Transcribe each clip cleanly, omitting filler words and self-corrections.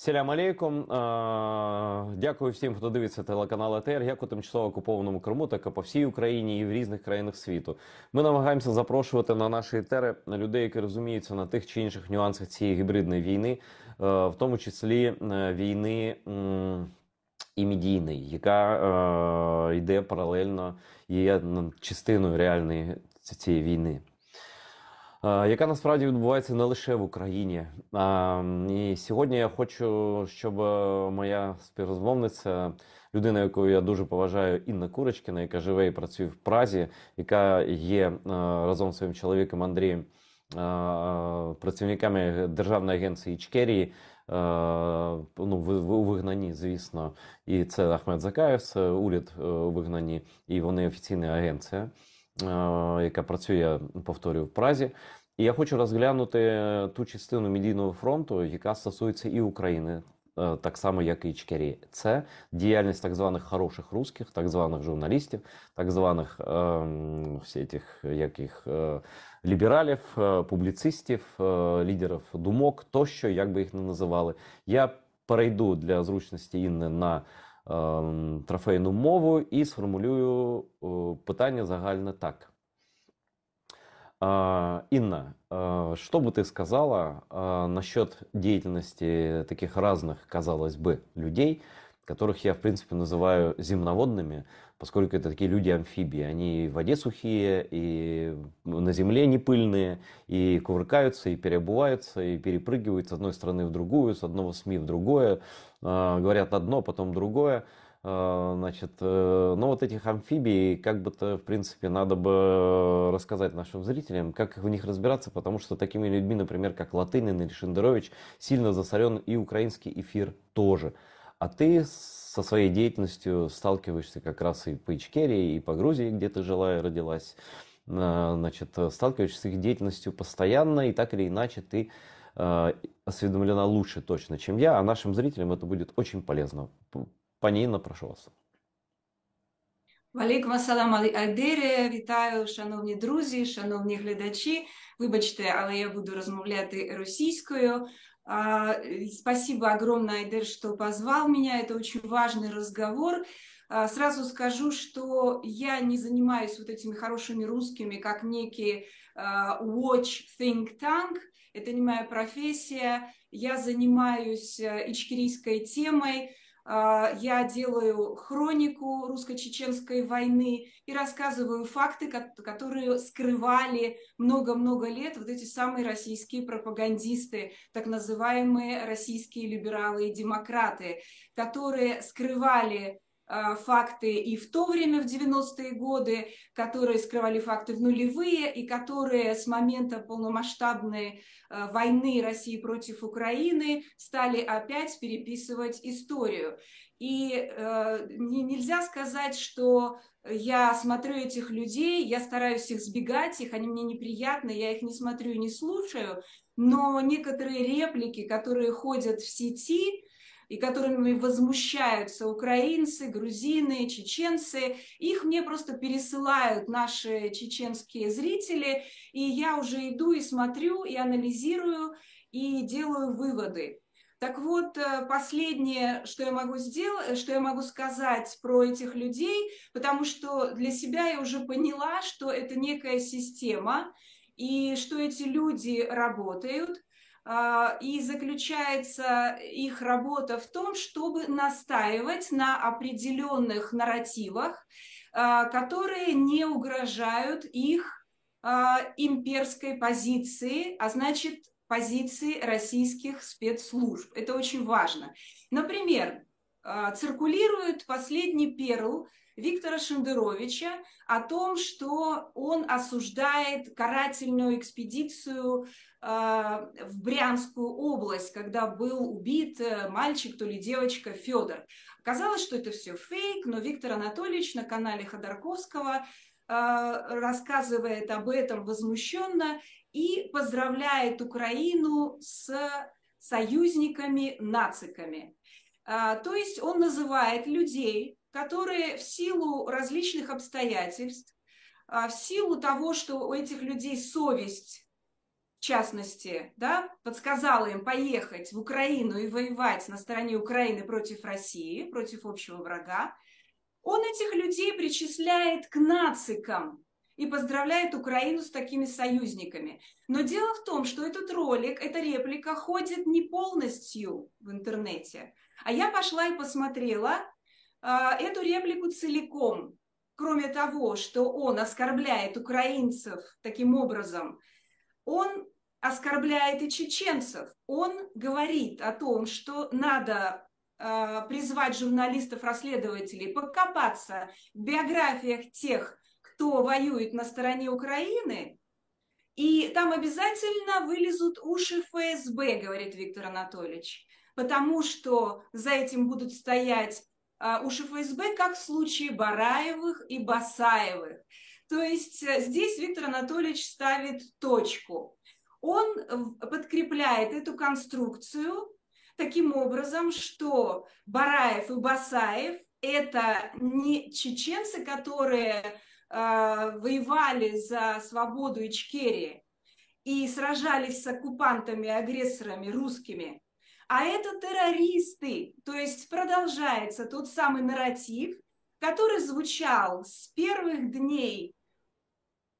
Селям алейкум. Дякую всім, хто дивиться телеканал АТР, як у тимчасово окупованому Криму, так і по всій Україні і в різних країнах світу. Ми намагаємося запрошувати на наші етери людей, які розуміються на тих чи інших нюансах цієї гібридної війни, в тому числі війни і медійної, яка йде паралельно, є частиною реальної цієї війни. Яка насправді відбувається не лише в Україні. І сьогодні я хочу, щоб моя співрозмовниця, людина, яку я дуже поважаю, Інна Курочкіна, яка живе і працює в Празі, яка є разом з своїм чоловіком Андрієм працівниками Державної агенції Ічкерії, у вигнанні, звісно, і це Ахмед Закаєв, це уряд у вигнанні, і вони офіційна агенція, яка працює, я повторюю, в Празі. І я хочу розглянути ту частину медійного фронту, яка стосується і України, так само, як і Ічкерії. Це діяльність так званих хороших русських, так званих журналістів, так званих лібералів, публіцистів, лідерів думок, тощо, як би їх не називали. Я перейду для зручності Інни на трофейну мову і сформулюю питання загальне так. Инна, что бы ты сказала насчет деятельности таких разных, казалось бы, людей, которых я, в принципе, называю земноводными, поскольку это такие люди-амфибии. Они и в воде сухие, и на земле не пыльные, и кувыркаются, и переобуваются, и перепрыгивают с одной страны в другую, с одного СМИ в другое, говорят одно, потом другое. Значит, ну вот этих амфибий, как бы-то, в принципе, надо бы рассказать нашим зрителям, как в них разбираться, потому что такими людьми, например, как Латынин или Шендерович, сильно засорен и украинский эфир тоже. А ты со своей деятельностью сталкиваешься как раз и по Ичкерии, и по Грузии, где ты жила и родилась, значит, сталкиваешься с их деятельностью постоянно, и так или иначе ты осведомлена лучше точно, чем я, а нашим зрителям это будет очень полезно. Пані Інна, прошу вас. Валейкум асалам Айдере, вітаю, шановні друзі, шановні глядачі. Вибачте, але я буду розмовляти російською. Спасибо огромное, Айдер, что позвал меня. Это очень важный разговор. Сразу скажу, что я не занимаюсь вот этими хорошими русскими, как некий watch think tank. Это не моя профессия. Я занимаюсь ичкерийской темой. Я делаю хронику русско-чеченской войны и рассказываю факты, которые скрывали много-много лет вот эти самые российские пропагандисты, так называемые российские либералы и демократы, которые скрывали факты и в то время, в 90-е годы, которые скрывали факты в нулевые, и которые с момента полномасштабной войны России против Украины стали опять переписывать историю. И нельзя сказать, что я смотрю этих людей, я стараюсь их сбегать, они мне неприятны, я их не смотрю и не слушаю, но некоторые реплики, которые ходят в сети, и которыми возмущаются украинцы, грузины, чеченцы. Их мне просто пересылают наши чеченские зрители, и я уже иду и смотрю, и анализирую, и делаю выводы. Так вот, последнее, что я могу сделать, что я могу сказать про этих людей, потому что для себя я уже поняла, что это некая система, и что эти люди работают. И заключается их работа в том, чтобы настаивать на определенных нарративах, которые не угрожают их имперской позиции, а значит, позиции российских спецслужб. Это очень важно. Например, циркулирует последний перл Виктора Шендеровича о том, что он осуждает карательную экспедицию в Брянскую область, когда был убит мальчик, то ли девочка Федор. Оказалось, что это все фейк, но Виктор Анатольевич на канале Ходорковского рассказывает об этом возмущенно и поздравляет Украину с союзниками-нациками. То есть он называет людей, которые в силу различных обстоятельств, в силу того, что у этих людей совесть частности, да, подсказала им поехать в Украину и воевать на стороне Украины против России, против общего врага, он этих людей причисляет к нацикам и поздравляет Украину с такими союзниками. Но дело в том, что этот ролик, эта реплика ходит не полностью в интернете. А я пошла и посмотрела эту реплику целиком. Кроме того, что он оскорбляет украинцев таким образом, он оскорбляет и чеченцев. Он говорит о том, что надо призвать журналистов-расследователей покопаться в биографиях тех, кто воюет на стороне Украины, и там обязательно вылезут уши ФСБ, говорит Виктор Анатольевич, потому что за этим будут стоять уши ФСБ, как в случае Бараевых и Басаевых. То есть здесь Виктор Анатольевич ставит точку. Он подкрепляет эту конструкцию таким образом, что Бараев и Басаев – это не чеченцы, которые воевали за свободу Ичкерии и сражались с оккупантами, агрессорами русскими, а это террористы. То есть продолжается тот самый нарратив, который звучал с первых дней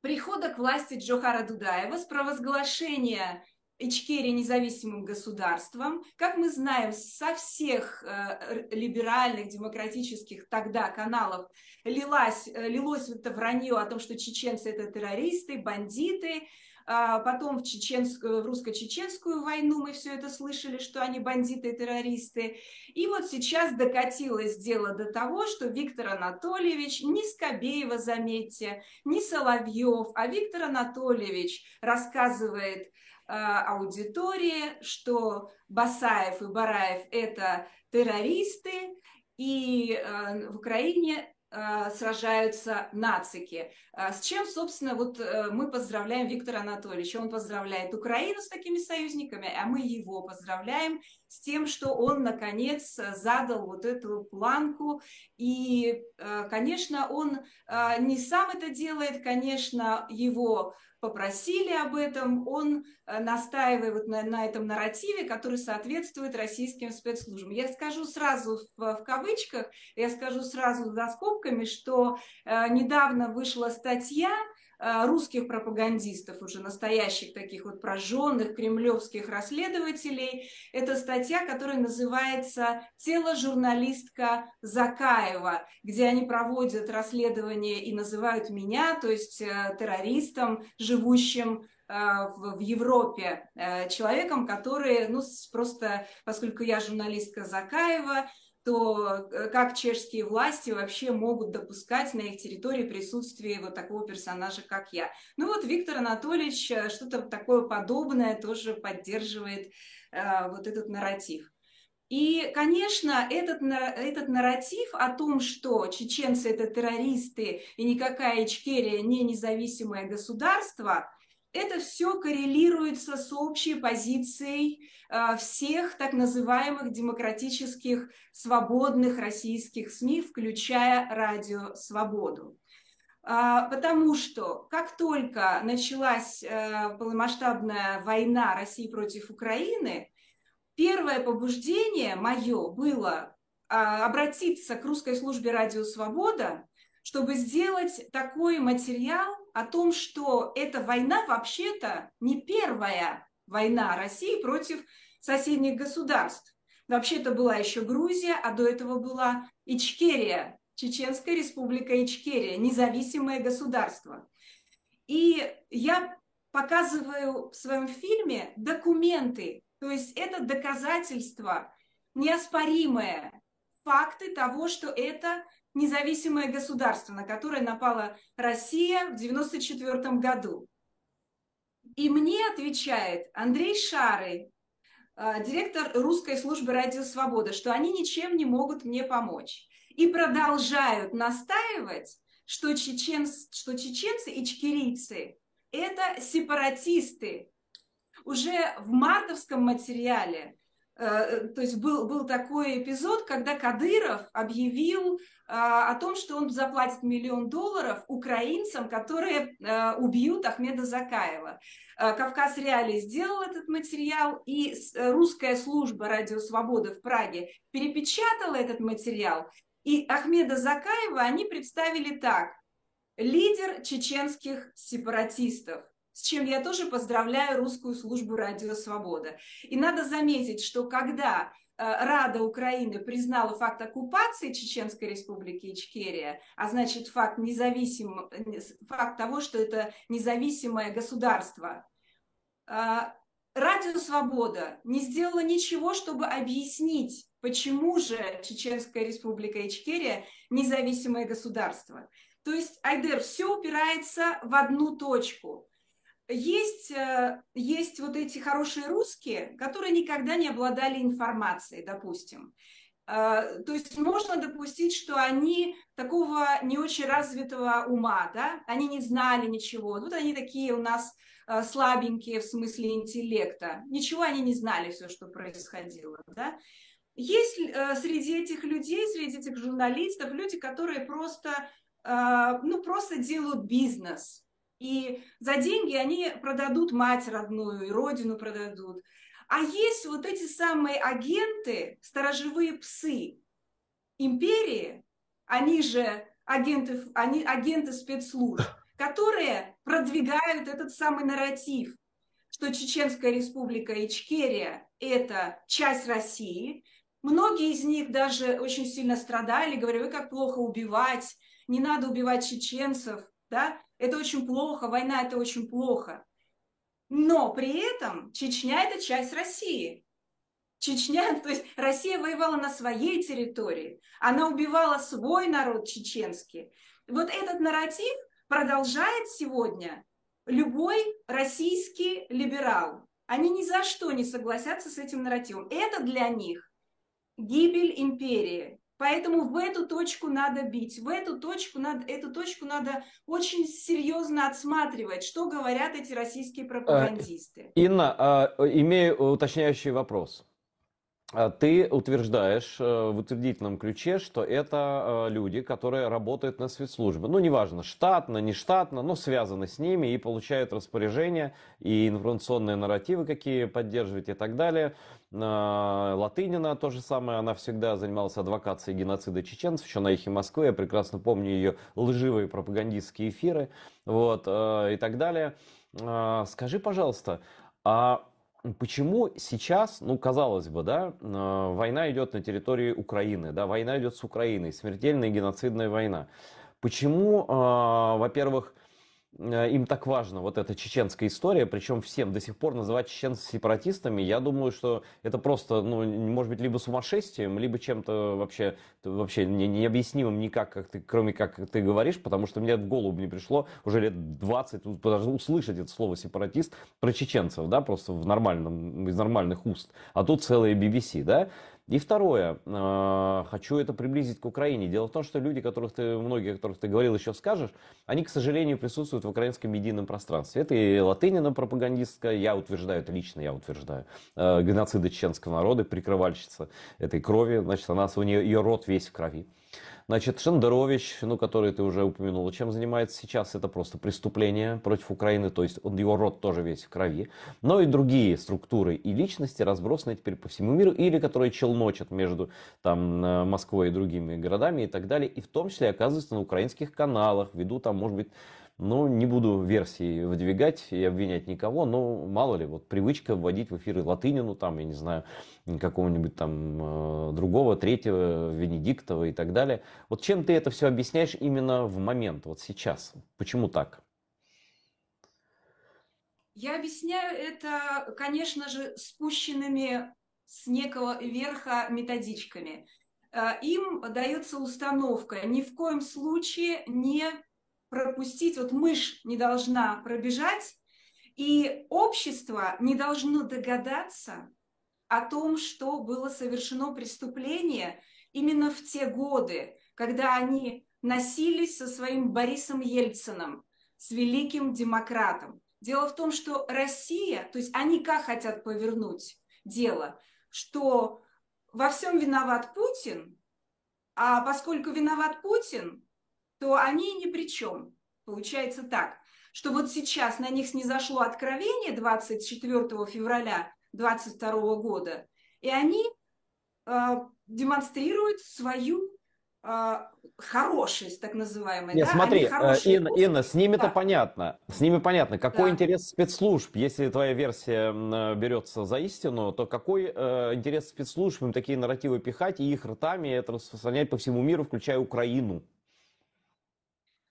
прихода к власти Джохара Дудаева, с провозглашения Ичкерии независимым государством. Как мы знаем, со всех либеральных, демократических тогда каналов лилось это вранье о том, что чеченцы – это террористы, бандиты. Потом в русско-чеченскую войну мы все это слышали, что они бандиты и террористы. И вот сейчас докатилось дело до того, что Виктор Анатольевич, не Скобеева, заметьте, не Соловьев, а Виктор Анатольевич рассказывает аудитории, что Басаев и Бараев – это террористы, и в Украине сражаются нацики. С чем, собственно, вот мы поздравляем Виктора Анатольевича. Он поздравляет Украину с такими союзниками, а мы его поздравляем с тем, что он, наконец, задал вот эту планку. И, конечно, он не сам это делает, конечно, его попросили об этом, он настаивает на этом нарративе, который соответствует российским спецслужбам. Я скажу сразу в кавычках, я скажу сразу за скобками, что недавно вышла статья русских пропагандистов, уже настоящих таких вот прожженных кремлевских расследователей. Это статья, которая называется «Тело журналистка Закаева», где они проводят расследование и называют меня, то есть террористом, живущим в Европе, человеком, который, ну, просто, поскольку я журналистка Закаева, то как чешские власти вообще могут допускать на их территории присутствие вот такого персонажа, как я. Ну вот Виктор Анатольевич что-то такое подобное тоже поддерживает вот этот нарратив. И, конечно, этот нарратив о том, что чеченцы – это террористы и никакая Ичкерия не независимое государство, это все коррелируется с общей позицией всех так называемых демократических, свободных российских СМИ, включая Радио Свободу. Потому что как только началась полномасштабная война России против Украины, первое побуждение мое было обратиться к русской службе «Радио Свобода», чтобы сделать такой материал о том, что эта война вообще-то не первая война России против соседних государств. Вообще-то была еще Грузия, а до этого была Ичкерия, Чеченская республика Ичкерия, независимое государство. И я показываю в своем фильме документы, то есть это доказательства неоспоримые, факты того, что это независимое государство, на которое напала Россия в 1994 году. И мне отвечает Андрей Шарый, директор русской службы «Радио Свобода», что они ничем не могут мне помочь. И продолжают настаивать, что чеченцы и ичкерийцы – это сепаратисты. Уже в мартовском материале То есть был такой эпизод, когда Кадыров объявил о том, что он заплатит $1 миллион украинцам, которые убьют Ахмеда Закаева. Кавказ Реалии сделал этот материал, и русская служба «Радио Свобода» в Праге перепечатала этот материал, и Ахмеда Закаева они представили так: лидер чеченских сепаратистов, с чем я тоже поздравляю русскую службу «Радио Свобода». И надо заметить, что когда Рада Украины признала факт оккупации Чеченской Республики Ичкерия, а значит факт того, что это независимое государство, Радио Свобода не сделала ничего, чтобы объяснить, почему же Чеченская Республика Ичкерия независимое государство. То есть, Айдер, все упирается в одну точку. Есть вот эти хорошие русские, которые никогда не обладали информацией, допустим. То есть можно допустить, что они такого не очень развитого ума, да? Они не знали ничего. Вот они такие у нас слабенькие в смысле интеллекта. Ничего они не знали, все, что происходило, да? Есть среди этих людей, среди этих журналистов люди, которые просто делают бизнес. И за деньги они продадут мать родную, и родину продадут. А есть вот эти самые агенты, сторожевые псы империи, они же агенты спецслужб, которые продвигают этот самый нарратив, что Чеченская Республика Ичкерия – это часть России. Многие из них даже очень сильно страдали, говорили: вы как плохо убивать, не надо убивать чеченцев, да? Это очень плохо, война – это очень плохо. Но при этом Чечня – это часть России. Чечня, то есть Россия воевала на своей территории, она убивала свой народ чеченский. Вот этот нарратив продолжает сегодня любой российский либерал. Они ни за что не согласятся с этим нарративом. Это для них гибель империи. Поэтому в эту точку надо бить, эту точку надо очень серьезно отсматривать, что говорят эти российские пропагандисты. Инна, имею уточняющий вопрос. Ты утверждаешь в утвердительном ключе, что это люди, которые работают на спецслужбы. Ну, неважно, штатно, не штатно, но связаны с ними и получают распоряжения и информационные нарративы, какие поддерживать и так далее. Латынина то же самое, она всегда занималась адвокацией геноцида чеченцев, еще на «Эхе Москвы», я прекрасно помню ее лживые пропагандистские эфиры, вот, и так далее. Скажи, пожалуйста, почему сейчас, ну, казалось бы, да, война идет на территории Украины, да, война идет с Украиной, смертельная геноцидная война. Почему, во-первых, им так важна вот эта чеченская история, причем всем до сих пор называть чеченцев сепаратистами, я думаю, что это просто, ну, может быть, либо сумасшествием, либо чем-то вообще необъяснимым никак, кроме как ты говоришь, потому что мне в голову не пришло уже лет 20 даже услышать это слово сепаратист про чеченцев, да, просто из нормальных уст, а тут целая BBC, да. И второе, хочу это приблизить к Украине. Дело в том, что люди, многие, о которых ты говорил, еще скажешь, они, к сожалению, присутствуют в украинском медийном пространстве. Это и Латынина пропагандистская, это лично я утверждаю, геноцида чеченского народа, прикрывальщица этой крови, значит, ее род весь в крови. Значит, Шендерович, который ты уже упомянул, чем занимается сейчас, это просто преступление против Украины, то есть его род тоже весь в крови. Но и другие структуры и личности разбросаны теперь по всему миру, или которые челночат между Москвой и другими городами и так далее. И в том числе оказываются на украинских каналах, ввиду может быть, не буду версии выдвигать и обвинять никого, но мало ли, вот привычка вводить в эфиры Латынину, я не знаю, какого-нибудь другого, третьего, Венедиктова и так далее. Вот чем ты это все объясняешь именно в момент, вот сейчас? Почему так? Я объясняю это, конечно же, спущенными с некого верха методичками. Им дается установка ни в коем случае не пропустить, вот мышь не должна пробежать, и общество не должно догадаться о том, что было совершено преступление именно в те годы, когда они носились со своим Борисом Ельциным, с великим демократом. Дело в том, что Россия, то есть они как хотят повернуть дело, что во всем виноват Путин, а поскольку виноват Путин, то они ни при чем. Получается так, что вот сейчас на них снизошло откровение 24 февраля 2022 года, и они демонстрируют свою хорошесть, так называемая. Нет, Да? Они смотри, хорошие Инна, с ними-то да. понятно. С ними понятно. Какой Да. интерес спецслужб, если твоя версия берется за истину, то какой интерес спецслужб им такие нарративы пихать и их ртами это распространять по всему миру, включая Украину?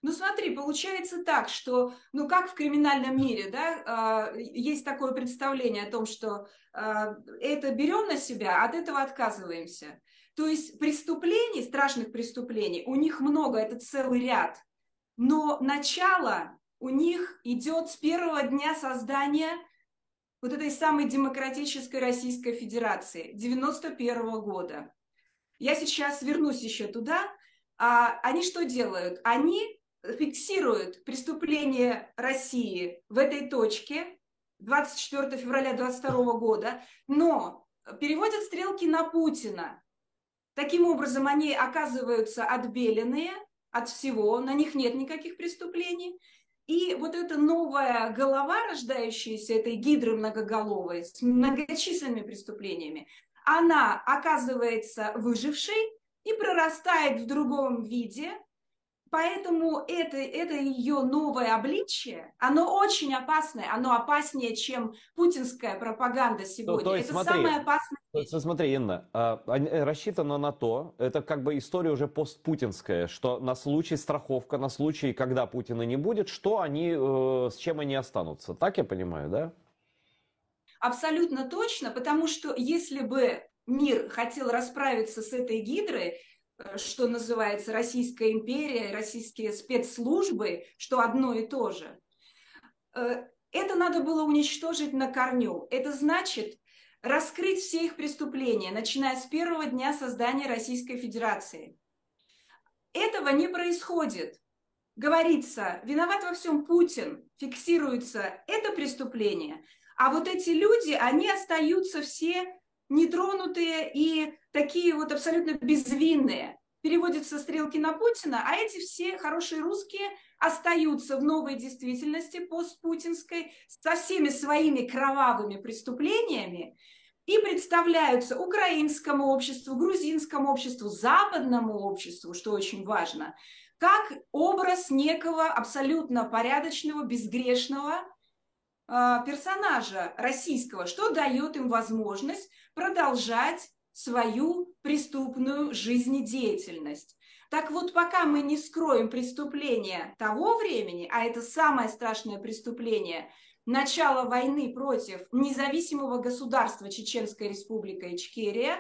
Ну смотри, получается так, что, ну как в криминальном мире, да, есть такое представление о том, что это берем на себя, от этого отказываемся. То есть преступлений, страшных преступлений, у них много, это целый ряд. Но начало у них идет с первого дня создания вот этой самой демократической Российской Федерации 91 года. Я сейчас вернусь еще туда. Они что делают? Они фиксируют преступление России в этой точке 24 февраля 2022 года, но переводят стрелки на Путина. Таким образом, они оказываются отбеленные от всего, на них нет никаких преступлений. И вот эта новая голова, рождающаяся этой гидры многоголовой, с многочисленными преступлениями, она оказывается выжившей и прорастает в другом виде. Поэтому это ее новое обличие, оно очень опасное, оно опаснее, чем путинская пропаганда Ну, сегодня. то есть Это самая смотри, опасная вещь. смотри, Инна, рассчитано на то, это как бы история уже постпутинская, что на случай страховка, на случай, когда Путина не будет, что они, с чем они останутся. Так я понимаю, да? Абсолютно точно, потому что если бы мир хотел расправиться с этой гидрой, что называется Российская империя, российские спецслужбы, что одно и то же, это надо было уничтожить на корню. Это значит раскрыть все их преступления, начиная с первого дня создания Российской Федерации. Этого не происходит. Говорится, виноват во всем Путин, фиксируется это преступление, а вот эти люди, они остаются все нетронутые и такие вот абсолютно безвинные. Переводятся стрелки на Путина, а эти все хорошие русские остаются в новой действительности постпутинской со всеми своими кровавыми преступлениями и представляются украинскому обществу, грузинскому обществу, западному обществу, что очень важно, как образ некого абсолютно порядочного, безгрешного персонажа российского, что дает им возможность продолжать свою преступную жизнедеятельность. Так вот, пока мы не скроем преступления того времени, а это самое страшное преступление, начало войны против независимого государства Чеченская Республика Ичкерия,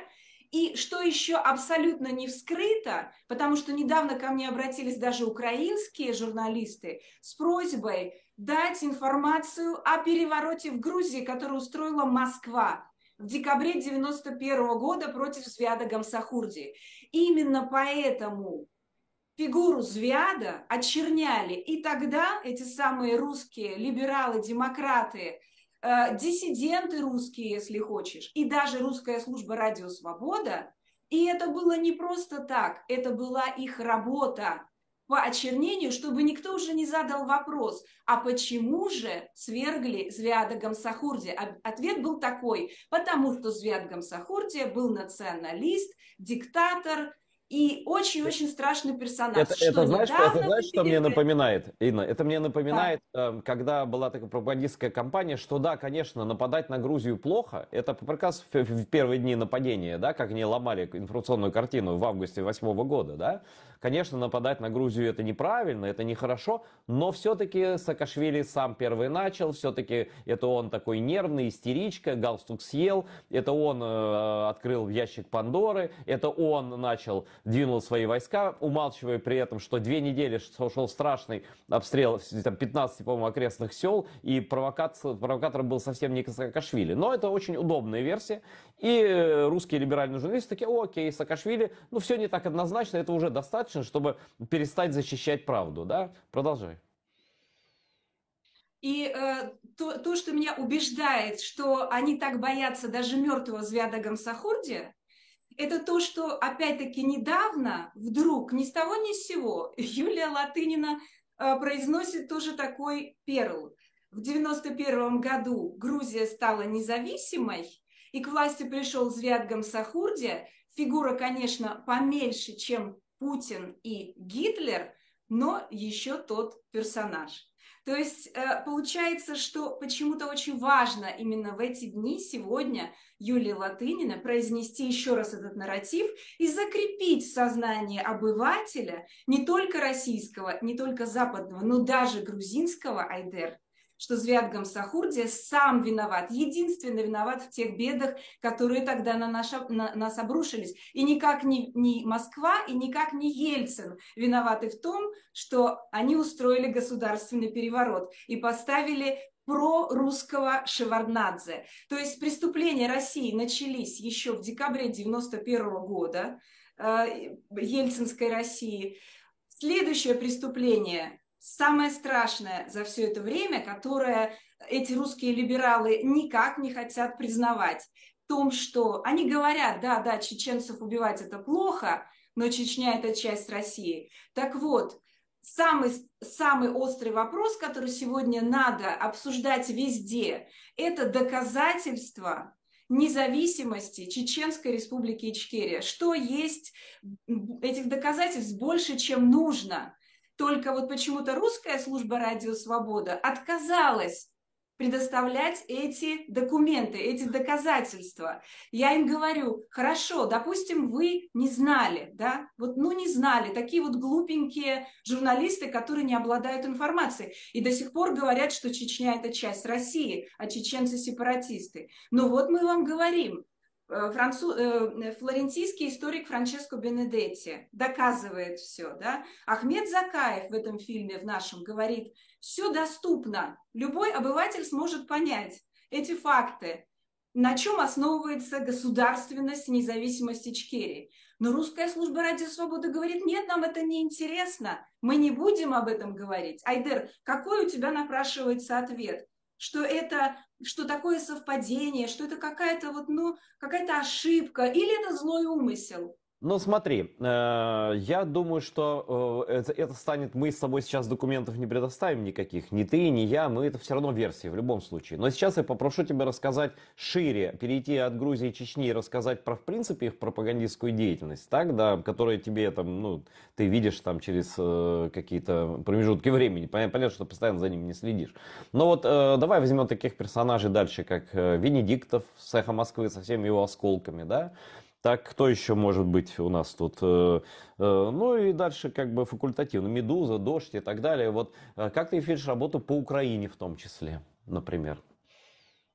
и что еще абсолютно не вскрыто, потому что недавно ко мне обратились даже украинские журналисты с просьбой дать информацию о перевороте в Грузии, который устроила Москва в декабре 1991 года против Звяда Гамсахурди. Именно поэтому фигуру Звяда очерняли. И тогда эти самые русские либералы, демократы, диссиденты русские, если хочешь, и даже русская служба «Радио Свобода», и это было не просто так, это была их работа по очернению, чтобы никто уже не задал вопрос, а почему же свергли Звяда Гамсахурди? Ответ был такой, потому что Звяд Гамсахурди был националист, диктатор, и очень-очень страшный персонаж. Это знаешь, что мне перед этим... напоминает, Инна? Это мне Да. напоминает, когда была такая пропагандистская кампания, что да, конечно, нападать на Грузию плохо. Это приказ в первые дни нападения, да, как они ломали информационную картину в августе 2008 года, да. Конечно, нападать на Грузию это неправильно, это нехорошо, но все-таки Саакашвили сам первый начал, все-таки это он такой нервный, истеричка, галстук съел, это он открыл ящик Пандоры, это он двинул свои войска, умалчивая при этом, что 2 недели шел страшный обстрел там, 15, по-моему, окрестных сел, и провокатором был совсем не Саакашвили. Но это очень удобная версия, и русские либеральные журналисты такие: окей, Саакашвили, ну все не так однозначно, это уже достаточно, чтобы перестать защищать правду, да? Продолжай. И то, что меня убеждает, что они так боятся даже мертвого Зviада Гамсахурди, это то, что опять-таки недавно, вдруг, ни с того ни с сего, Юлия Латынина произносит тоже такой перл. В 91 году Грузия стала независимой, и к власти пришел Зviad Гамсахурди. Фигура, конечно, поменьше, чем Путин и Гитлер, но еще тот персонаж. То есть получается, что почему-то очень важно именно в эти дни, сегодня, Юлии Латынина произнести еще раз этот нарратив и закрепить в сознании обывателя, не только российского, не только западного, но даже грузинского, Айдер, что Зviad Гамсахурди сам виноват, единственно виноват в тех бедах, которые тогда на нас обрушились. И никак не Москва, и никак не Ельцин виноваты в том, что они устроили государственный переворот и поставили прорусского Шеварднадзе. То есть преступления России начались еще в декабре 1991 года, ельцинской России. Следующее преступление, самое страшное за все это время, которое эти русские либералы никак не хотят признавать, в том, что они говорят, да, чеченцев убивать это плохо, но Чечня это часть России. Так вот, самый острый вопрос, который сегодня надо обсуждать везде, это доказательства независимости Чеченской Республики Ичкерия. Что есть этих доказательств больше, чем нужно. Только вот почему-то русская служба «Радио Свобода» отказалась предоставлять эти документы, эти доказательства. Я им говорю, хорошо, допустим, вы не знали, да, вот, не знали, такие вот глупенькие журналисты, которые не обладают информацией, и до сих пор говорят, что Чечня – это часть России, а чеченцы – сепаратисты. Но вот мы вам говорим, флорентийский историк Франческо Бенедетти доказывает все, да? Ахмед Закаев в этом фильме, в нашем, говорит, все доступно, любой обыватель сможет понять эти факты, на чем основывается государственность, независимость Ичкерии. Но русская служба «Радио Свобода» говорит, нет, нам это не интересно, мы не будем об этом говорить. Айдер, какой у тебя напрашивается ответ? Что такое совпадение, что это какая-то какая-то ошибка, или это злой умысел? Ну, смотри, я думаю, что это станет, мы с собой сейчас документов не предоставим никаких, ни ты, ни я, мы это все равно версии в любом случае. Но сейчас я попрошу тебя рассказать шире, перейти от Грузии и Чечни и рассказать про, в принципе, их пропагандистскую деятельность, так, да, которая тебе там, ты видишь там через какие-то промежутки времени. Понятно, что постоянно за ними не следишь. Но вот давай возьмем таких персонажей дальше, как Венедиктов с «Эхо Москвы» со всеми его осколками, да. Так, кто еще может быть у нас тут? Ну и дальше как бы факультативно. «Медуза», «Дождь» и так далее. Вот как ты видишь работу по Украине в том числе, например?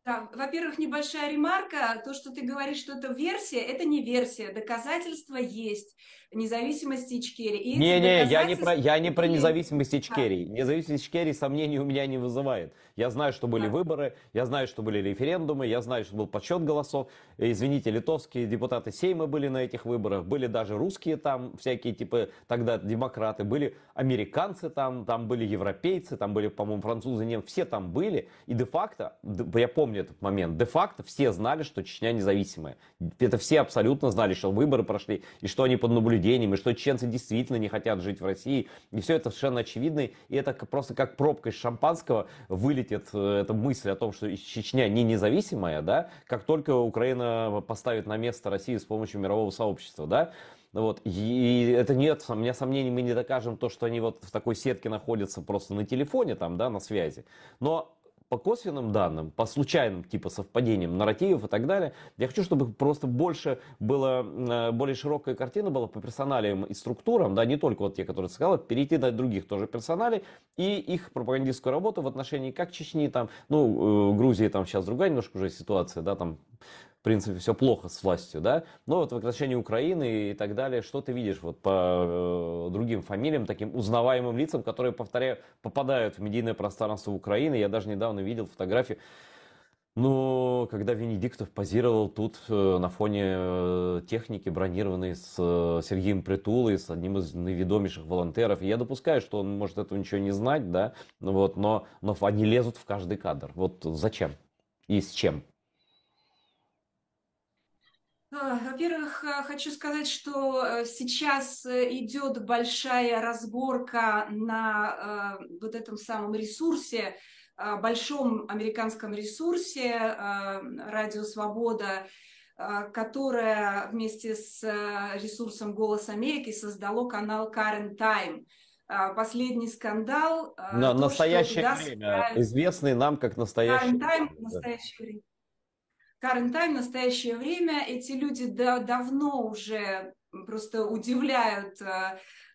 Да, во-первых, небольшая ремарка. То, что ты говоришь, что это версия, это не версия. Доказательства есть независимости Ичкерии. И Не-не, я не про были... независимость Ичкерии. Независимость Ичкерии сомнений у меня не вызывает. Я знаю, что были выборы, я знаю, что были референдумы, я знаю, что был подсчет голосов. Извините, литовские депутаты Сейма были на этих выборах, были даже русские там, всякие типа тогда демократы, были американцы там были европейцы, там были, по-моему, французы, немцы, все там были. И де-факто, я помню этот момент, де-факто все знали, что Чечня независимая. Это все абсолютно знали, что выборы прошли, и что они под наблюдением, и что чеченцы действительно не хотят жить в России. И все это совершенно очевидно. И это просто как пробка из шампанского вылетит эта мысль о том, что Чечня не независимая, да, как только Украина поставит на место России с помощью мирового сообщества, да. Вот. И это нет, у меня сомнений, мы не докажем то, что они вот в такой сетке находятся просто на телефоне, там, да, на связи. Но по косвенным данным, по случайным типа совпадениям нарративов и так далее, я хочу, чтобы просто больше было, более широкая картина была по персоналиям и структурам, да, не только вот те, которые ты сказал, перейти до других тоже персоналей и их пропагандистскую работу в отношении как Чечни, там, Грузии там сейчас другая немножко уже ситуация, да, там, в принципе, все плохо с властью, да, но вот в отношении Украины и так далее, что ты видишь вот по другим фамилиям, таким узнаваемым лицам, которые, повторяю, попадают в медийное пространство Украины. Я даже недавно видел фотографию Ну, когда Венедиктов позировал тут на фоне техники, бронированной с Сергеем Притулой, с одним из наиведомейших волонтеров, я допускаю, что он может этого ничего не знать, да, ну вот, но они лезут в каждый кадр. Вот зачем и с чем? Во-первых, хочу сказать, что сейчас идет большая разборка на вот этом самом ресурсе, большом американском ресурсе «Радио Свобода», которая вместе с ресурсом «Голос Америки» создало канал Current Time. Последний скандал, На то, что настоящее туда время, собирают известный нам как настоящее Current Time в время. Да. настоящее время. Current Time, настоящее время, эти люди давно уже просто удивляют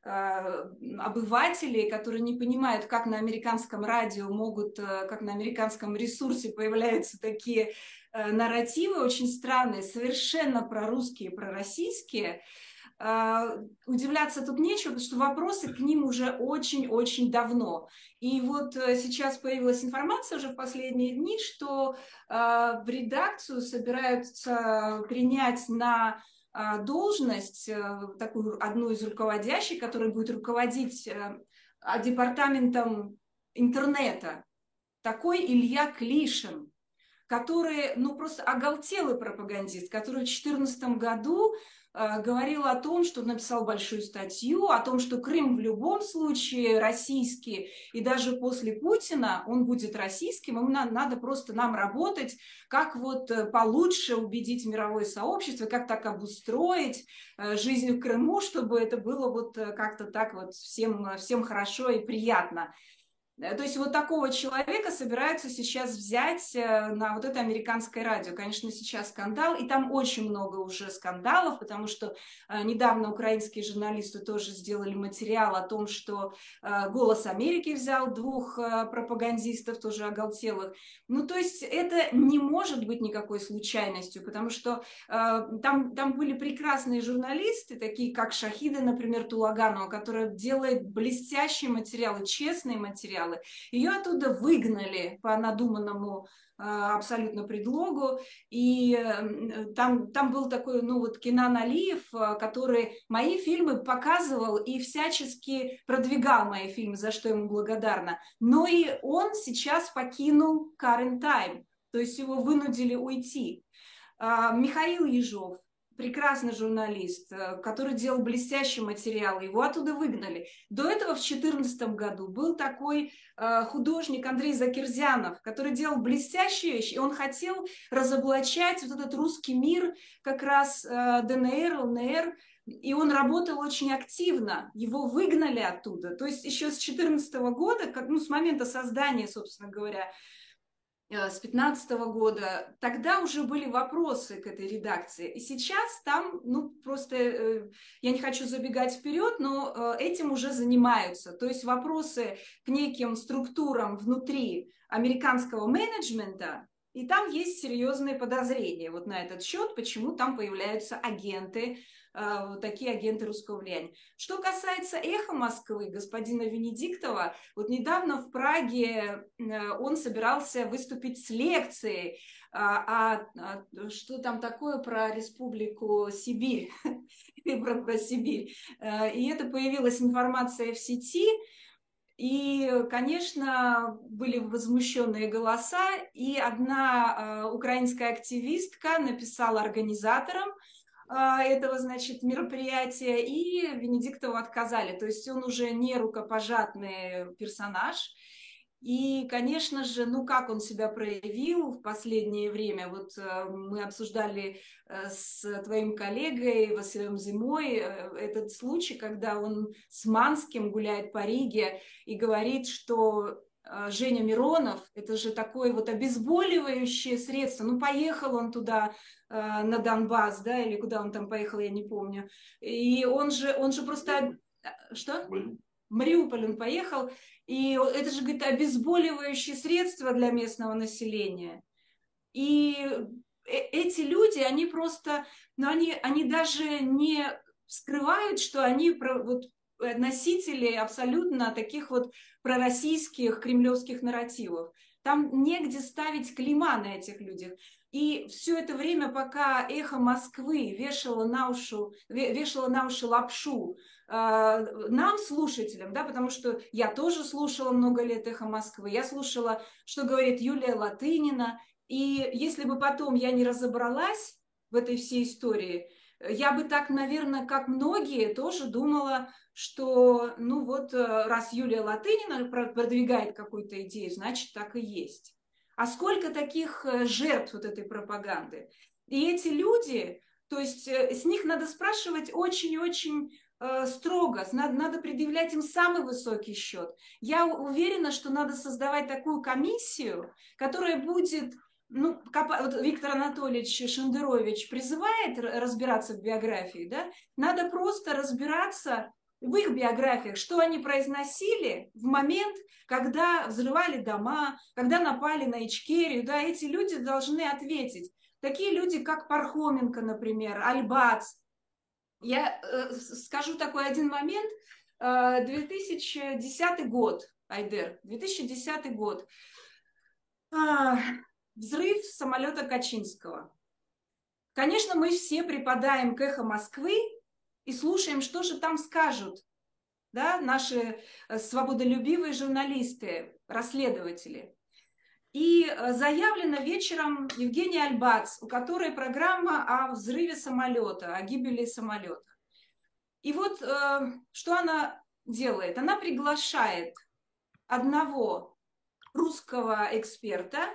обывателей, которые не понимают, как на американском радио могут, как на американском ресурсе появляются такие нарративы очень странные, совершенно прорусские, пророссийские. Удивляться тут нечего, потому что вопросы к ним уже очень-очень давно. И вот сейчас появилась информация уже в последние дни, что в редакцию собираются принять на должность такую одну из руководящих, которая будет руководить департаментом интернета. Такой Илья Клишин, который, ну, просто оголтелый пропагандист, который в 2014 году говорил о том, что написал большую статью, о том, что Крым в любом случае российский, и даже после Путина он будет российским, ему надо просто нам работать, как вот получше убедить мировое сообщество, как так обустроить жизнь в Крыму, чтобы это было вот как-то так вот всем хорошо и приятно. То есть вот такого человека собираются сейчас взять на вот это американское радио. Конечно, сейчас скандал, и там очень много уже скандалов, потому что недавно украинские журналисты тоже сделали материал о том, что «Голос Америки» взял двух пропагандистов, тоже оголтелых. Ну, то есть это не может быть никакой случайностью, потому что там были прекрасные журналисты, такие как Шахида, например, Тулаганова, которая делает блестящие материалы, честные материалы. Ее оттуда выгнали по надуманному абсолютно предлогу. И там был такой, ну вот, Кенан Алиев, который мои фильмы показывал и всячески продвигал мои фильмы, за что ему благодарна. Но и он сейчас покинул Current Time, то есть его вынудили уйти. Михаил Ежов, прекрасный журналист, который делал блестящие материалы, его оттуда выгнали. До этого в 2014 году был такой художник Андрей Закирзянов, который делал блестящие вещи, и он хотел разоблачать вот этот русский мир, как раз ДНР, ЛНР, и он работал очень активно, его выгнали оттуда. То есть еще с 2014 года, ну, с момента создания, собственно говоря, с 2015 года, тогда уже были вопросы к этой редакции. И сейчас там, ну, просто, я не хочу забегать вперед, но этим уже занимаются. То есть вопросы к неким структурам внутри американского менеджмента, и там есть серьезные подозрения вот на этот счет, почему там появляются агенты, вот такие агенты русского влияния. Что касается «Эхо Москвы», господина Венедиктова, вот недавно в Праге он собирался выступить с лекцией, что там такое про Республику Сибирь, про Сибирь. И это появилась информация в сети, и, конечно, были возмущенные голоса, и одна украинская активистка написала организаторам этого, значит, мероприятия, и Венедиктову отказали. То есть он уже не рукопожатный персонаж. И, конечно же, ну как он себя проявил в последнее время. Вот мы обсуждали с твоим коллегой Василием Зимой этот случай, когда он с Манским гуляет по Риге и говорит, что Женя Миронов, это же такое вот обезболивающее средство. Ну, поехал он туда, на Донбасс, да, или куда он там поехал, я не помню. И он же просто... Что? В Мариуполь он поехал, и это же, говорит, обезболивающее средство для местного населения. И эти люди, они просто, ну, они даже не скрывают, что они вот, носители абсолютно таких вот пророссийских кремлевских нарративов. Там негде ставить клейма на этих людях. И все это время, пока «Эхо Москвы» вешало на уши лапшу нам, слушателям, да, потому что я тоже слушала много лет «Эхо Москвы», я слушала, что говорит Юлия Латынина, и если бы потом я не разобралась в этой всей истории, я бы так, наверное, как многие, тоже думала, что, ну вот, раз Юлия Латынина продвигает какую-то идею, значит, так и есть. А сколько таких жертв вот этой пропаганды? И эти люди, то есть с них надо спрашивать очень-очень строго, надо предъявлять им самый высокий счет. Я уверена, что надо создавать такую комиссию, которая будет, ну, вот Виктор Анатольевич Шендерович призывает разбираться в биографии, да, надо просто разбираться в их биографиях, что они произносили в момент, когда взрывали дома, когда напали на Ичкерию, да, эти люди должны ответить. Такие люди, как Пархоменко, например, Альбац. Я скажу такой один момент. 2010 год, Айдер, 2010 год. Взрыв самолета Качинского. Конечно, мы все припадаем к «Эхо Москвы и слушаем, что же там скажут, да, наши свободолюбивые журналисты, расследователи. И заявлено вечером Евгения Альбац, у которой программа о взрыве самолета, о гибели самолета. И вот что она делает? Она приглашает одного русского эксперта,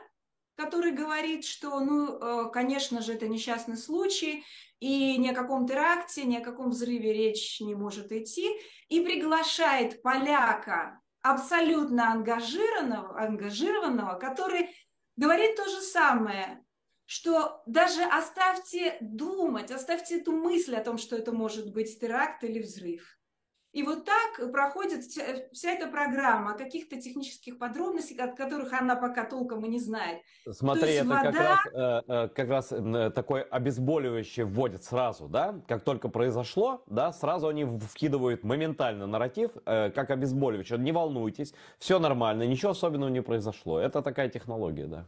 который говорит, что, ну, конечно же, это несчастный случай, и ни о каком теракте, ни о каком взрыве речь не может идти, и приглашает поляка, абсолютно ангажированного, который говорит то же самое, что даже оставьте думать, оставьте эту мысль о том, что это может быть теракт или взрыв. И вот так проходит вся эта программа о каких-то технических подробностях, от которых она пока толком и не знает. То Смотри, есть это вода... как раз такой обезболивающий вводит сразу, да? Как только произошло, да, сразу они вкидывают моментально нарратив, как обезболивающий. Не волнуйтесь, все нормально, ничего особенного не произошло. Это такая технология, да.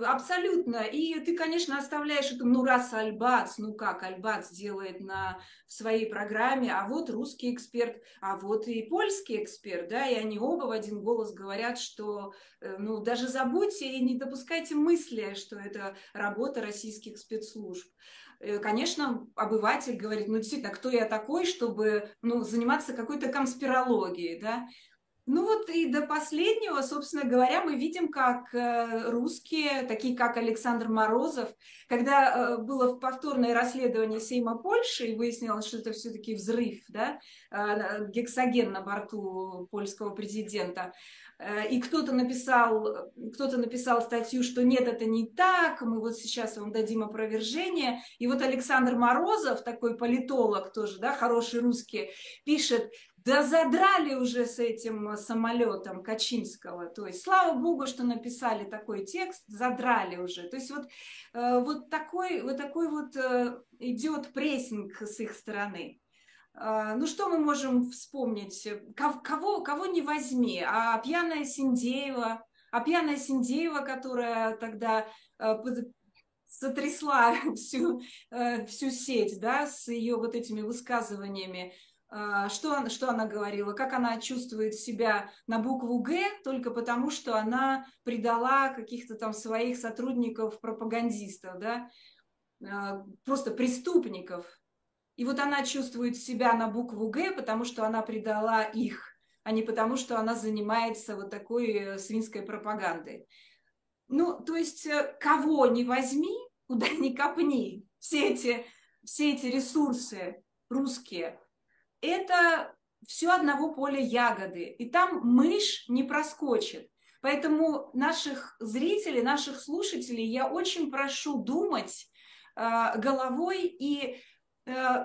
Абсолютно. И ты, конечно, оставляешь это, ну, раз Альбац, ну как, Альбац делает в своей программе, а вот русский эксперт, а вот и польский эксперт, да, и они оба в один голос говорят, что, ну, даже забудьте и не допускайте мысли, что это работа российских спецслужб. Конечно, обыватель говорит, ну, действительно, кто я такой, чтобы, ну, заниматься какой-то конспирологией, да. Ну вот и до последнего, собственно говоря, мы видим, как русские, такие как Александр Морозов, когда было повторное расследование Сейма Польши, и выяснилось, что это все-таки взрыв, да, гексоген на борту польского президента, и кто-то написал статью, что нет, это не так, мы вот сейчас вам дадим опровержение. И вот Александр Морозов, такой политолог тоже, да, хороший русский, пишет: да задрали уже с этим самолетом Качинского. То есть, слава богу, что написали такой текст, задрали уже. То есть, вот такой вот идет прессинг с их стороны. Ну, что мы можем вспомнить? Кого не возьми? А пьяная Синдеева, которая тогда сотрясла всю сеть, да, с ее вот этими высказываниями. Что она говорила? Как она чувствует себя на букву «Г» только потому, что она предала каких-то там своих сотрудников-пропагандистов, да? Просто преступников. И вот она чувствует себя на букву «Г», потому что она предала их, а не потому, что она занимается вот такой свинской пропагандой. Ну, то есть, кого не возьми, куда ни копни, все эти ресурсы русские, это все одного поля ягоды, и там мышь не проскочит. Поэтому наших зрителей, наших слушателей я очень прошу думать головой и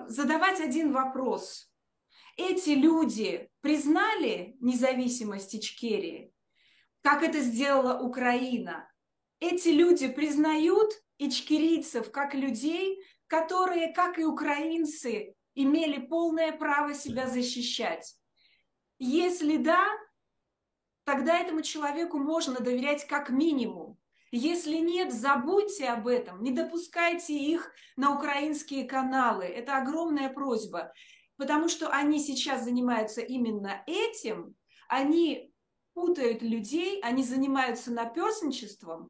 задавать один вопрос. Эти люди признали независимость Ичкерии, как это сделала Украина? Эти люди признают ичкерийцев как людей, которые, как и украинцы, имели полное право себя защищать? Если да, тогда этому человеку можно доверять как минимум. Если нет, забудьте об этом, не допускайте их на украинские каналы. Это огромная просьба, потому что они сейчас занимаются именно этим, они путают людей, они занимаются наперстничеством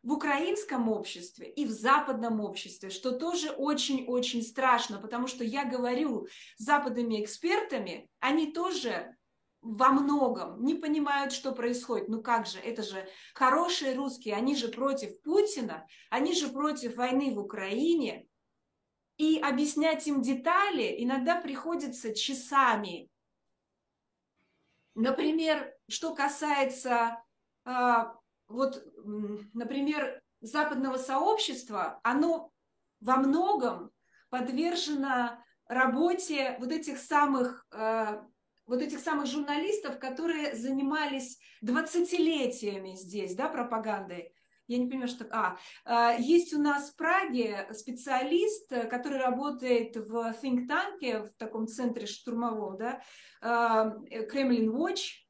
в украинском обществе и в западном обществе, что тоже очень-очень страшно, потому что я говорю с западными экспертами, они тоже во многом не понимают, что происходит. Ну как же, это же хорошие русские, они же против Путина, они же против войны в Украине. И объяснять им детали иногда приходится часами. Например, что касается, например, западного сообщества, оно во многом подвержено работе вот этих самых журналистов, которые занимались 20-летиями здесь, да, пропагандой. Я не понимаю, что... есть у нас в Праге специалист, который работает в think танке, в таком центре штурмовом, да, Kremlin Watch,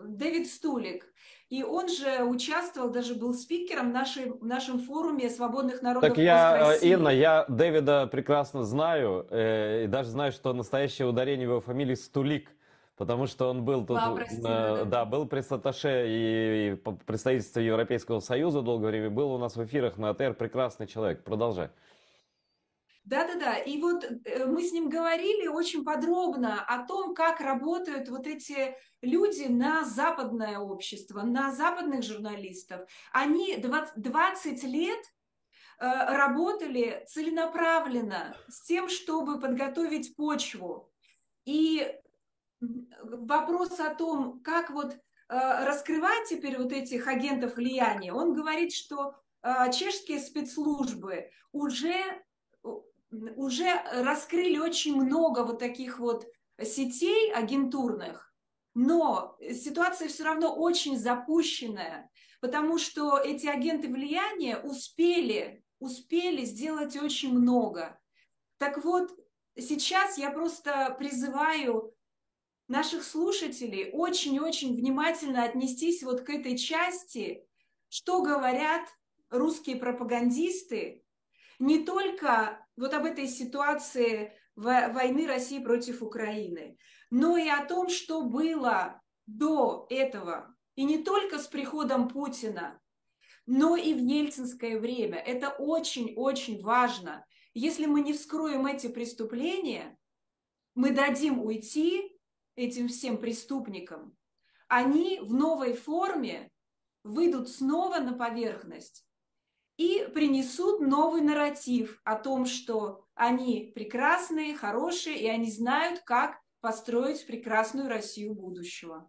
Дэвид Стулик. И он же участвовал, даже был спикером в нашем форуме свободных народов Пост-России. Инна, я Дэвида прекрасно знаю, и даже знаю, что настоящее ударение в его фамилии Стулик. Потому что он был тут, был пресс-атташе и представительство Европейского Союза долгое время, был у нас в эфирах на АТР, прекрасный человек. Продолжай. Да-да-да, и вот мы с ним говорили очень подробно о том, как работают вот эти люди на западное общество, на западных журналистов. Они 20 лет работали целенаправленно с тем, чтобы подготовить почву. И вопрос о том, как вот раскрывать теперь вот этих агентов влияния, он говорит, что чешские спецслужбы уже раскрыли очень много вот таких вот сетей агентурных, но ситуация все равно очень запущенная, потому что эти агенты влияния успели сделать очень много. Так вот, сейчас я просто призываю наших слушателей очень-очень внимательно отнестись вот к этой части, что говорят русские пропагандисты, не только вот об этой ситуации войны России против Украины, но и о том, что было до этого. И не только с приходом Путина, но и в ельцинское время. Это очень-очень важно. Если мы не вскроем эти преступления, мы дадим уйти этим всем преступникам. Они в новой форме выйдут снова на поверхность и принесут новый нарратив о том, что они прекрасные, хорошие, и они знают, как построить прекрасную Россию будущего.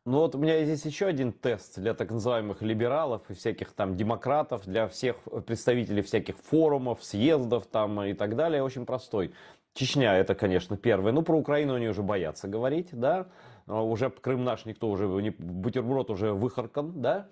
Ну вот у меня здесь еще один тест для так называемых либералов и всяких там демократов, для всех представителей всяких форумов, съездов там и так далее, очень простой. Чечня это, конечно, первое. Ну, про Украину они уже боятся говорить, да. Уже Крым наш никто уже, бутерброд уже выхаркан, да.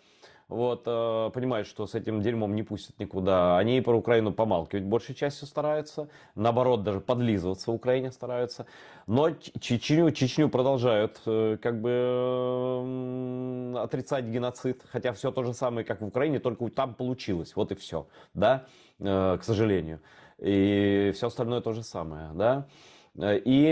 Вот, понимают, что с этим дерьмом не пустят никуда. Они про Украину помалкивать большей частью стараются. Наоборот, даже подлизываться Украине стараются. Но Чечню продолжают как бы отрицать геноцид. Хотя все то же самое, как в Украине, только там получилось. Вот и все, да, к сожалению. И все остальное то же самое, да. И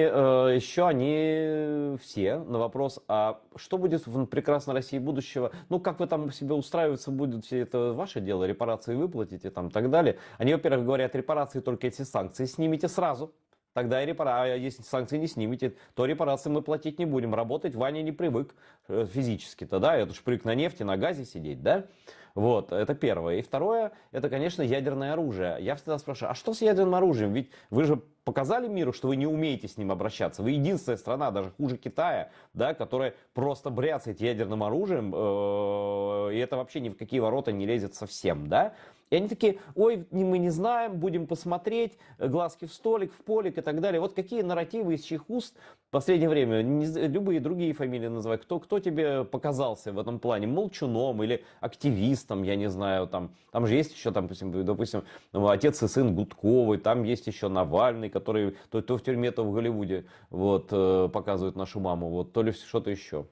еще они все на вопрос, а что будет в прекрасной России будущего, ну как вы там себе устраиваться будете, это ваше дело, репарации выплатите там и так далее. Они, во-первых, говорят, репарации только эти санкции снимите сразу. Тогда и репарации, а если санкции не снимете, то репарации мы платить не будем. Работать Ваня не привык физически-то, да, это ж привык на нефти, на газе сидеть, да. Вот, это первое. И второе, это, конечно, ядерное оружие. Я всегда спрашиваю, а что с ядерным оружием? Ведь вы же показали миру, что вы не умеете с ним обращаться. Вы единственная страна, даже хуже Китая, да, которая просто бряцает ядерным оружием, и это вообще ни в какие ворота не лезет совсем, да. И они такие, ой, мы не знаем, будем посмотреть, глазки в столик, в полик и так далее. Вот какие нарративы из чьих уст в последнее время, любые другие фамилии называют, кто тебе показался в этом плане, молчуном или активистом, я не знаю, там же есть еще, там, допустим, отец и сын Гудковой, там есть еще Навальный, который то в тюрьме, то в Голливуде, вот, показывает нашу маму, вот, то ли что-то еще.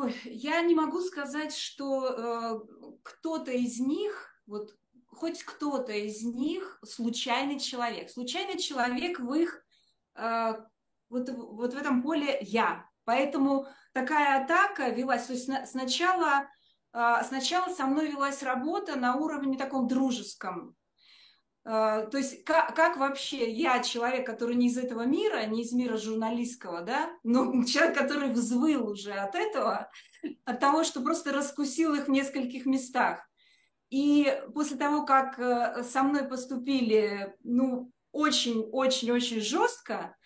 Ой, я не могу сказать, что кто-то из них, вот хоть кто-то из них случайный человек. Случайный человек в их вот в этом поле я. Поэтому такая атака велась. То есть сначала со мной велась работа на уровне таком дружеском. То есть как вообще я, человек, который не из этого мира, не из мира журналистского, да, но человек, который взвыл уже от этого, от того, что просто раскусил их в нескольких местах. И после того, как со мной поступили, ну, очень-очень-очень жестко,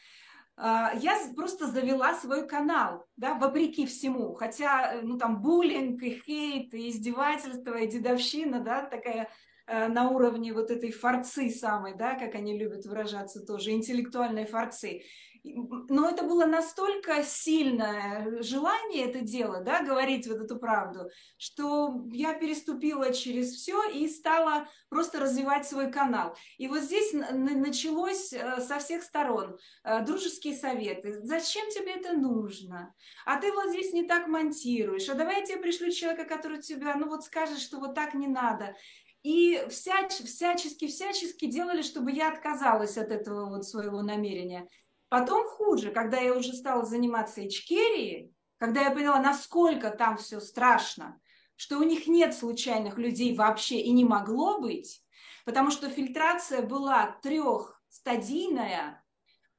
я просто завела свой канал, да, вопреки всему. Хотя, ну, там, буллинг и хейт, и издевательство, и дедовщина, да, такая на уровне вот этой форцы самой, да, как они любят выражаться тоже, интеллектуальной форцы. Но это было настолько сильное желание это дело, да, говорить вот эту правду, что я переступила через все и стала просто развивать свой канал. И вот здесь началось со всех сторон дружеские советы. Зачем тебе это нужно? А ты вот здесь не так монтируешь. А давай я тебе пришлю человека, который тебя, ну вот скажет, что вот так не надо. И всячески делали, чтобы я отказалась от этого вот своего намерения. Потом хуже, когда я уже стала заниматься Ичкерией, когда я поняла, насколько там все страшно, что у них нет случайных людей вообще и не могло быть, потому что фильтрация была трехстадийная,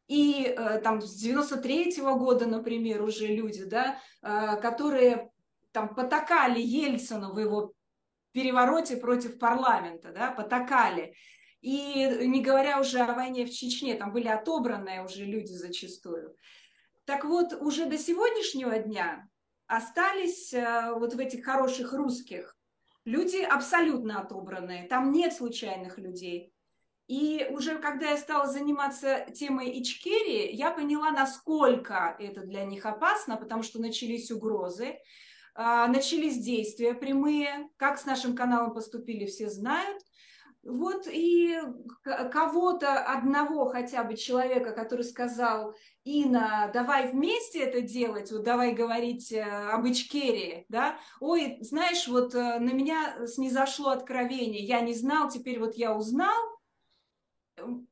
и там с 93-го года, например, уже люди, да, которые там потакали Ельцину в его перевороте против парламента, да, потакали. И не говоря уже о войне в Чечне, там были отобранные уже люди зачастую. Так вот, уже до сегодняшнего дня остались вот в этих хороших русских люди абсолютно отобранные. Там нет случайных людей. И уже когда я стала заниматься темой Ичкерии, я поняла, насколько это для них опасно, потому что начались угрозы, начались действия прямые. Как с нашим каналом поступили, все знают. Вот и кого-то, одного хотя бы человека, который сказал: Инна, давай вместе это делать, вот давай говорить об Ичкерии, да, ой, знаешь, вот на меня снизошло откровение, я не знал, теперь вот я узнал.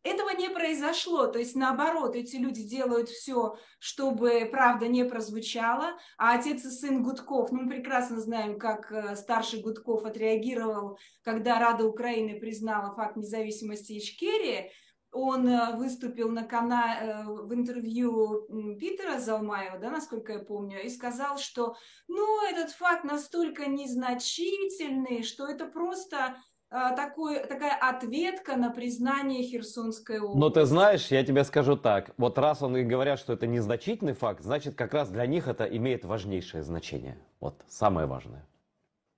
Этого не произошло, то есть наоборот, эти люди делают все, чтобы правда не прозвучала, а отец и сын Гудков, ну мы прекрасно знаем, как старший Гудков отреагировал, когда Рада Украины признала факт независимости Ичкерии. Он выступил на канале в интервью Питера Залмаева, да, насколько я помню, и сказал, что ну, этот факт настолько незначительный, что это просто такая ответка на признание Херсонской Но ты области. знаешь, я тебе скажу так. Вот раз он и говорят, что это незначительный факт, значит, как раз для них это имеет важнейшее значение. Вот, самое важное.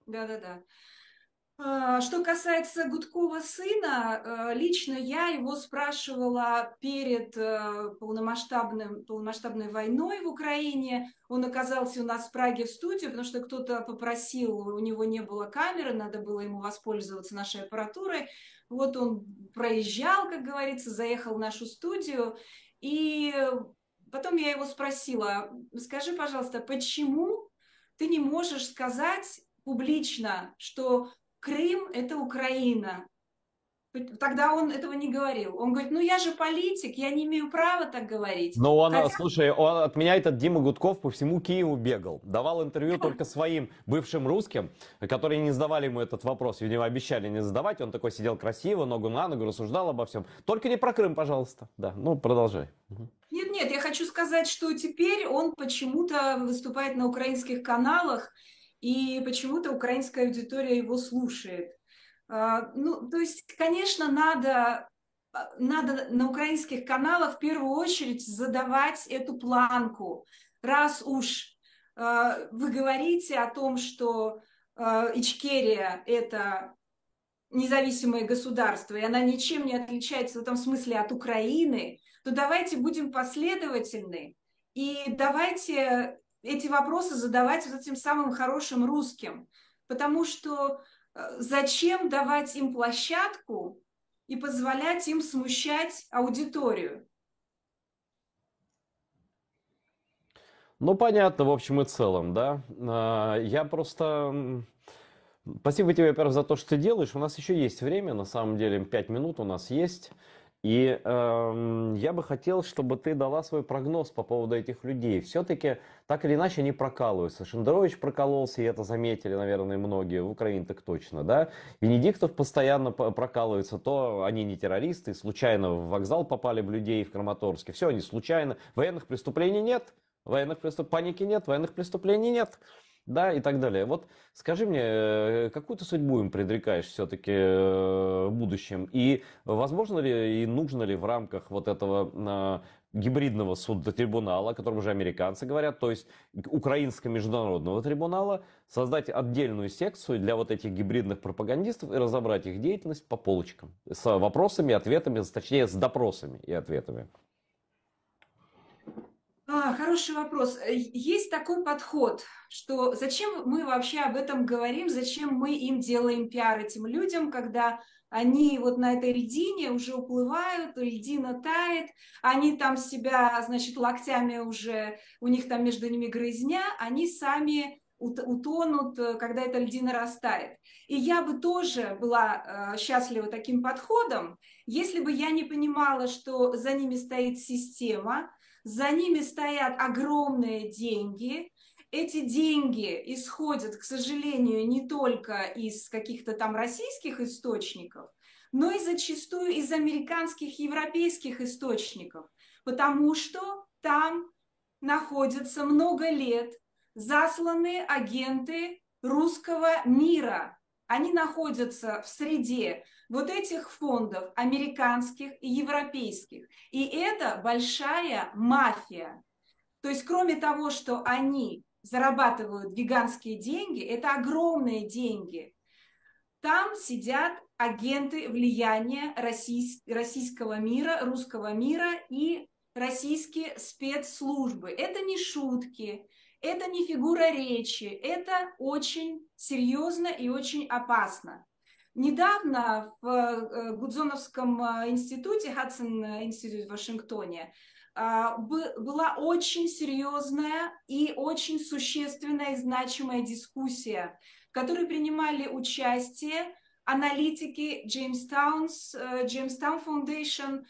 Да-да-да. Что касается Гудкова сына, лично я его спрашивала перед полномасштабной войной в Украине. Он оказался у нас в Праге в студии, потому что кто-то попросил, у него не было камеры, надо было ему воспользоваться нашей аппаратурой. Вот он проезжал, как говорится, заехал в нашу студию. И потом я его спросила: скажи, пожалуйста, почему ты не можешь сказать публично, что Крым – это Украина? Тогда он этого не говорил. Он говорит: ну я же политик, я не имею права так говорить. Но он, Хотя, слушай, он от меня этот Дима Гудков по всему Киеву бегал. Давал интервью только своим бывшим русским, которые не задавали ему этот вопрос. Видимо, обещали не задавать. Он такой сидел красиво, ногу на ногу, рассуждал обо всем. Только не про Крым, пожалуйста. Да, ну продолжай. нет, я хочу сказать, что теперь он почему-то выступает на украинских каналах, и почему-то украинская аудитория его слушает. Ну, то есть, конечно, надо на украинских каналах в первую очередь задавать эту планку. Раз уж вы говорите о том, что Ичкерия – это независимое государство, и она ничем не отличается в этом смысле от Украины, то давайте будем последовательны и давайте эти вопросы задавать вот этим самым хорошим русским. Потому что зачем давать им площадку и позволять им смущать аудиторию? Ну, понятно, в общем и целом, да. Я просто... Спасибо тебе, во-первых, за то, что ты делаешь. У нас еще есть время, на самом деле, 5 минут у нас есть. И я бы хотел, чтобы ты дала свой прогноз по поводу этих людей. Все-таки, так или иначе, они прокалываются. Шендерович прокололся, и это заметили, наверное, многие. В Украине так точно, да. Венедиктов постоянно прокалывается. То они не террористы, случайно в вокзал попали в людей в Краматорске. Все, они случайно. Военных преступлений нет. Паники нет, военных преступлений нет, да, и так далее. Вот скажи мне, какую ты судьбу им предрекаешь все-таки в будущем? И возможно ли и нужно ли в рамках вот этого гибридного суда трибунала, о котором уже американцы говорят, то есть украинского международного трибунала, создать отдельную секцию для вот этих гибридных пропагандистов и разобрать их деятельность по полочкам с вопросами, ответами, точнее с допросами и ответами? Хороший вопрос. Есть такой подход, что зачем мы вообще об этом говорим, зачем мы им делаем пиар этим людям, когда они вот на этой льдине уже уплывают, льдина тает, они там себя, значит, локтями уже, у них там между ними грызня, они сами утонут, когда эта льдина растает. И я бы тоже была счастлива таким подходом, если бы я не понимала, что за ними стоит система, за ними стоят огромные деньги. Эти деньги исходят, к сожалению, не только из каких-то там российских источников, но и зачастую из американских, европейских источников, потому что там находятся много лет засланные агенты русского мира. Они находятся в среде вот этих фондов американских и европейских. И это большая мафия. То есть кроме того, что они зарабатывают гигантские деньги, это огромные деньги, там сидят агенты влияния российского мира, русского мира и российские спецслужбы. Это не шутки, это не фигура речи, это очень серьезно и очень опасно. Недавно в Гудзоновском институте, Хадсон институт в Вашингтоне, была очень серьезная и очень существенная и значимая дискуссия, в которой принимали участие аналитики Jamestown Foundation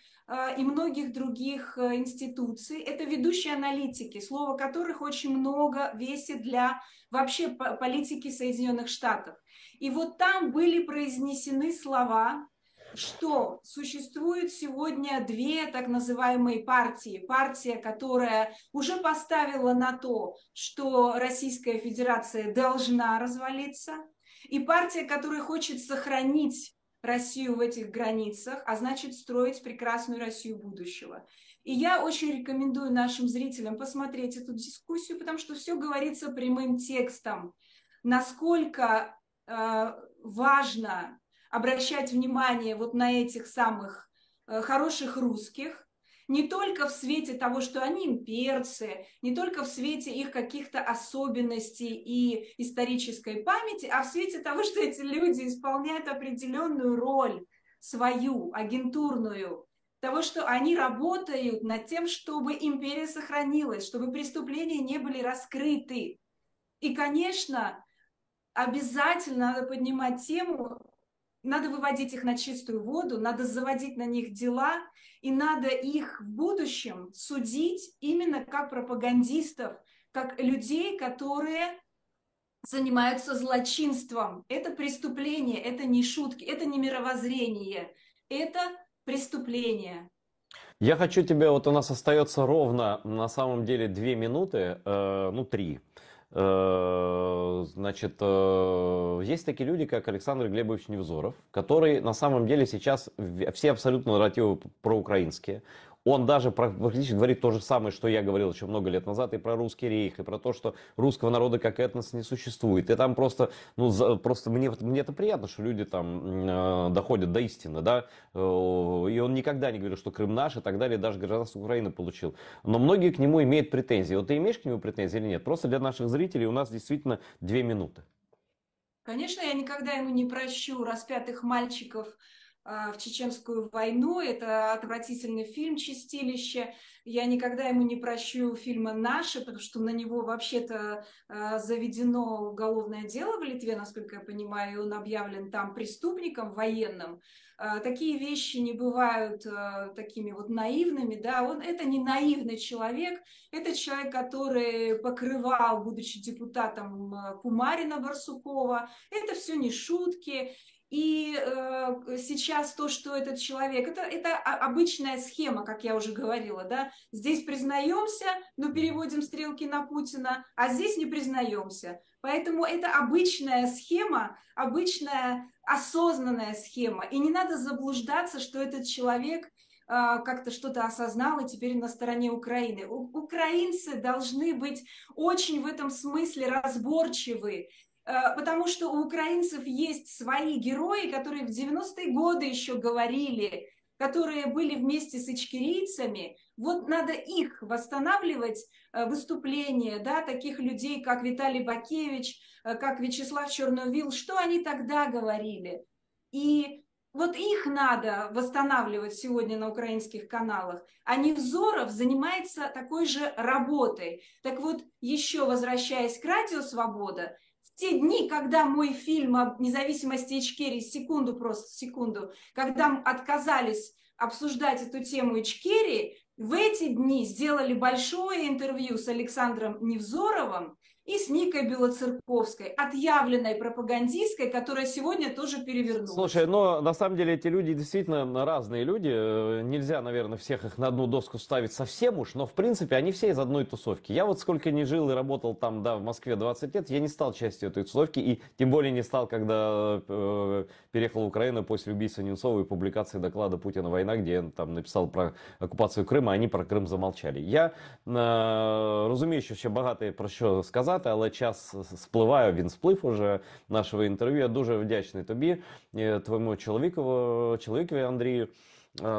и многих других институций. Это ведущие аналитики, слово которых очень много весит для вообще политики Соединенных Штатов. И вот там были произнесены слова, что существует сегодня две так называемые партии. Партия, которая уже поставила на то, что Российская Федерация должна развалиться, и партия, которая хочет сохранить Россию в этих границах, а значит строить прекрасную Россию будущего. И я очень рекомендую нашим зрителям посмотреть эту дискуссию, потому что все говорится прямым текстом. Насколько важно обращать внимание вот на этих самых хороших русских, не только в свете того, что они имперцы, не только в свете их каких-то особенностей и исторической памяти, а в свете того, что эти люди исполняют определенную роль свою, агентурную, того, что они работают над тем, чтобы империя сохранилась, чтобы преступления не были раскрыты. И, конечно, обязательно надо поднимать тему, надо выводить их на чистую воду, надо заводить на них дела, и надо их в будущем судить именно как пропагандистов, как людей, которые занимаются злочинством. Это преступление, это не шутки, это не мировоззрение, это преступление. Я хочу тебе, вот у нас остается ровно на самом деле 2 минуты, ну 3. Значит, есть такие люди, как Александр Глебович Невзоров, который на самом деле сейчас все абсолютно нарративы проукраинские. Он даже практически говорит то же самое, что я говорил еще много лет назад, и про русский рейх, и про то, что русского народа как этнос не существует. И там просто, ну, просто мне это приятно, что люди там доходят до истины, да. И он никогда не говорил, что Крым наш и так далее, даже гражданство Украины получил. Но многие к нему имеют претензии. Вот ты имеешь к нему претензии или нет? Просто для наших зрителей у нас действительно 2 минуты. Конечно, я никогда ему не прощу распятых мальчиков в Чеченскую войну. Это отвратительный фильм «Чистилище». Я никогда ему не прощу фильма «Наши», потому что на него вообще-то заведено уголовное дело в Литве, насколько я понимаю, и он объявлен там преступником военным. Такие вещи не бывают такими вот наивными, да, это не наивный человек, это человек, который покрывал, будучи депутатом, Кумарина Барсукова, это все не шутки. И сейчас то, что этот человек, это обычная схема, как я уже говорила, да, здесь признаемся, но переводим стрелки на Путина, а здесь не признаемся. Поэтому это обычная схема, обычная осознанная схема. И не надо заблуждаться, что этот человек как-то что-то осознал и теперь на стороне Украины. Украинцы должны быть очень в этом смысле разборчивы, потому что у украинцев есть свои герои, которые в 90-е годы еще говорили, которые были вместе с ичкерийцами. Вот надо их восстанавливать, выступления, да, таких людей, как Виталий Бакевич, как Вячеслав Черновил, что они тогда говорили. И вот их надо восстанавливать сегодня на украинских каналах, а Невзоров занимается такой же работой. Так вот, еще возвращаясь к «Радио Свобода», в те дни, когда мой фильм об независимости Ичкерии, секунду, просто секунду, когда отказались обсуждать эту тему Ичкерии, в эти дни сделали большое интервью с Александром Невзоровым и с Никой Белоцерковской, отъявленной пропагандисткой, которая сегодня тоже перевернулась. Слушай, но на самом деле эти люди действительно разные люди. Нельзя, наверное, всех их на одну доску ставить совсем уж, но в принципе они все из одной тусовки. Я вот сколько не жил и работал там, да, в Москве 20 лет, я не стал частью этой тусовки и тем более не стал, когда переехал в Украину после убийства Немцова и публикации доклада «Путина. Война», где я там написал про оккупацию Крима, а они про Крим замолчали. Я розумію, що ще багато про що сказати, але час спливає, він сплив уже нашого інтерв'ю. Я дуже вдячний тобі, твоєму чоловікові Андрію,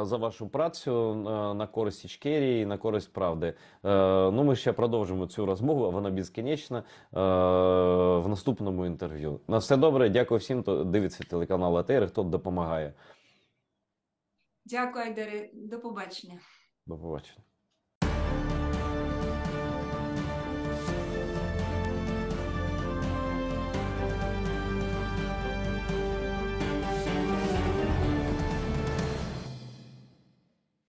за вашу працю на користь Ічкерії, на користь правди. Ну, ми ще продовжимо цю розмову, вона безкінечна, в наступному інтерв'ю. На все добре, дякую всім, хто дивиться телеканал АТR, хто допомагає. Дякую, Айдаре, до побачення. До побачення.